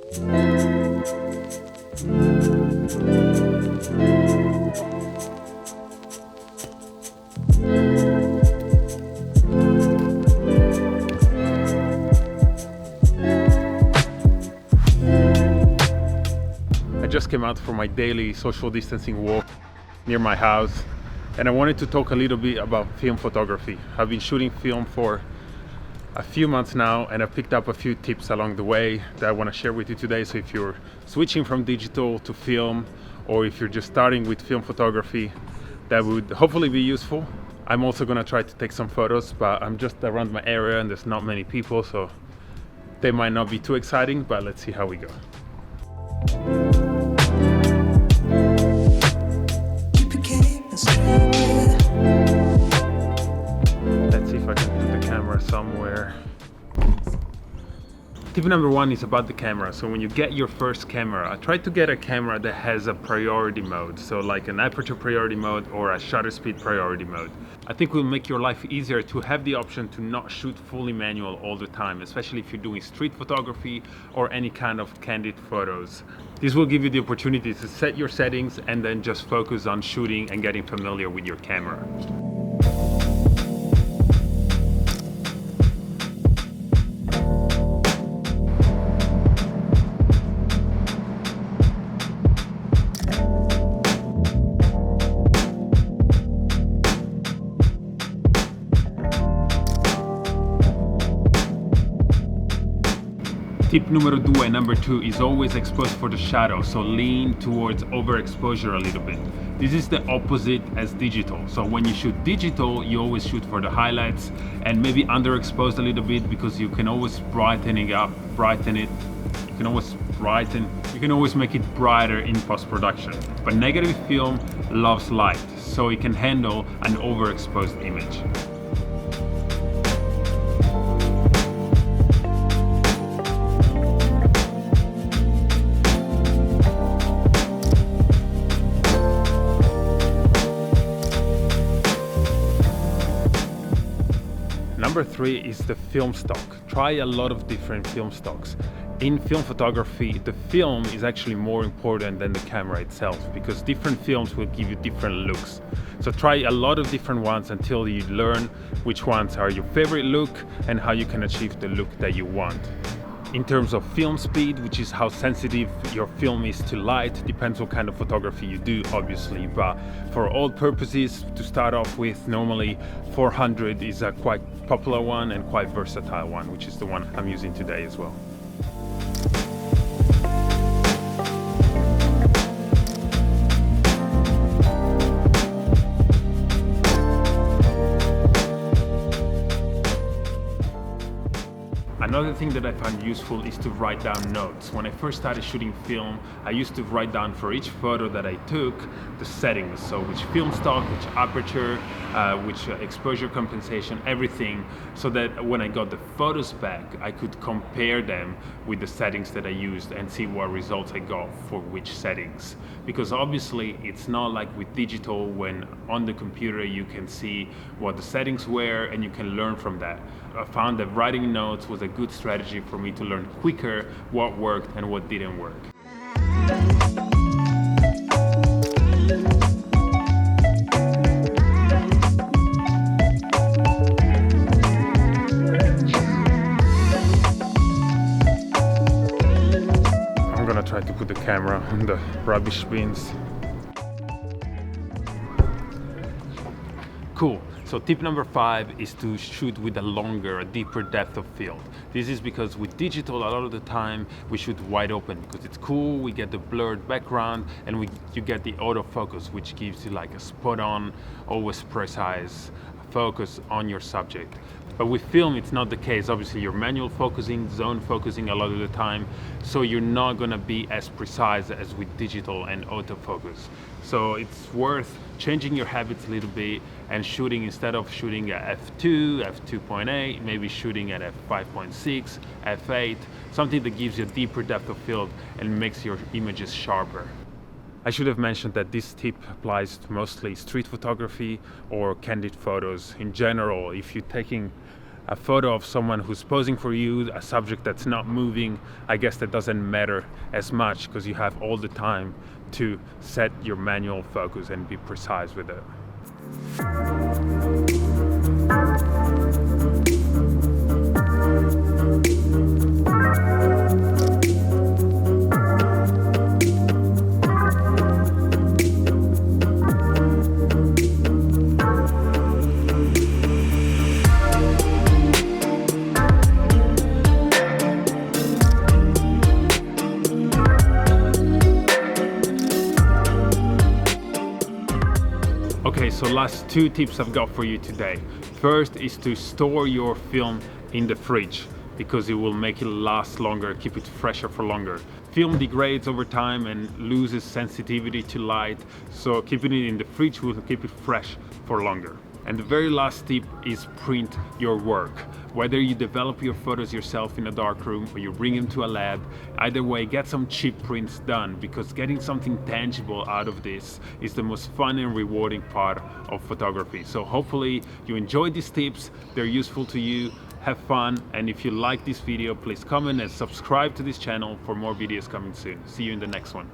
I just came out for my daily social distancing walk near my house, and I wanted to talk a little bit about film photography. I've been shooting film for a few months now, and I've picked up a few tips along the way that I want to share with you today. So if you're switching from digital to film, or if you're just starting with film photography, that would hopefully be useful. I'm also going to try to take some photos, but I'm just around my area and there's not many people, so they might not be too exciting, but let's see how we go. Let's see if I can put the camera somewhere. Tip number one is about the camera. So when you get your first camera, try to get a camera that has a priority mode. So like an aperture priority mode or a shutter speed priority mode. I think it will make your life easier to have the option to not shoot fully manual all the time, especially if you're doing street photography or any kind of candid photos. This will give you the opportunity to set your settings and then just focus on shooting and getting familiar with your camera. Tip number two is always expose for the shadow, so lean towards overexposure a little bit. This is the opposite as digital. So when you shoot digital, you always shoot for the highlights and maybe underexpose a little bit, because you can always brighten it up, you can always make it brighter in post-production. But negative film loves light, so it can handle an overexposed image. Number three is the film stock. Try a lot of different film stocks. In film photography, the film is actually more important than the camera itself, because different films will give you different looks. So try a lot of different ones until you learn which ones are your favorite look and how you can achieve the look that you want. In terms of film speed, which is how sensitive your film is to light, depends what kind of photography you do, obviously, but for all purposes, to start off with, normally 400 is a quite popular one and quite versatile one, which is the one I'm using today as well. Another thing that I find useful is to write down notes. When I first started shooting film, I used to write down for each photo that I took the settings. So which film stock, which aperture, which exposure compensation, everything, so that when I got the photos back, I could compare them with the settings that I used and see what results I got for which settings. Because obviously it's not like with digital, when on the computer you can see what the settings were and you can learn from that. I found that writing notes was a good strategy for me to learn quicker what worked and what didn't work. I'm gonna try to put the camera on the rubbish bins. Cool. So tip number 5 is to shoot with a deeper depth of field. This is because with digital, a lot of the time we shoot wide open because it's cool, we get the blurred background, and you get the autofocus, which gives you like a spot on, always precise focus on your subject. But with film, it's not the case. Obviously, you're manual focusing, zone focusing a lot of the time, so you're not gonna be as precise as with digital and autofocus. So it's worth changing your habits a little bit and shooting, instead of shooting at f2, f2.8, maybe shooting at f5.6, f8, something that gives you a deeper depth of field and makes your images sharper. I should have mentioned that this tip applies to mostly street photography or candid photos. In general, if you're taking a photo of someone who's posing for you, a subject that's not moving, I guess that doesn't matter as much because you have all the time to set your manual focus and be precise with it. Okay, so last two tips I've got for you today. First is to store your film in the fridge because it will make it last longer, keep it fresher for longer. Film degrades over time and loses sensitivity to light, so keeping it in the fridge will keep it fresh for longer. And the very last tip is print your work. Whether you develop your photos yourself in a darkroom or you bring them to a lab, either way, get some cheap prints done because getting something tangible out of this is the most fun and rewarding part of photography. So hopefully you enjoyed these tips, they're useful to you, have fun, and if you like this video, please comment and subscribe to this channel for more videos coming soon. See you in the next one.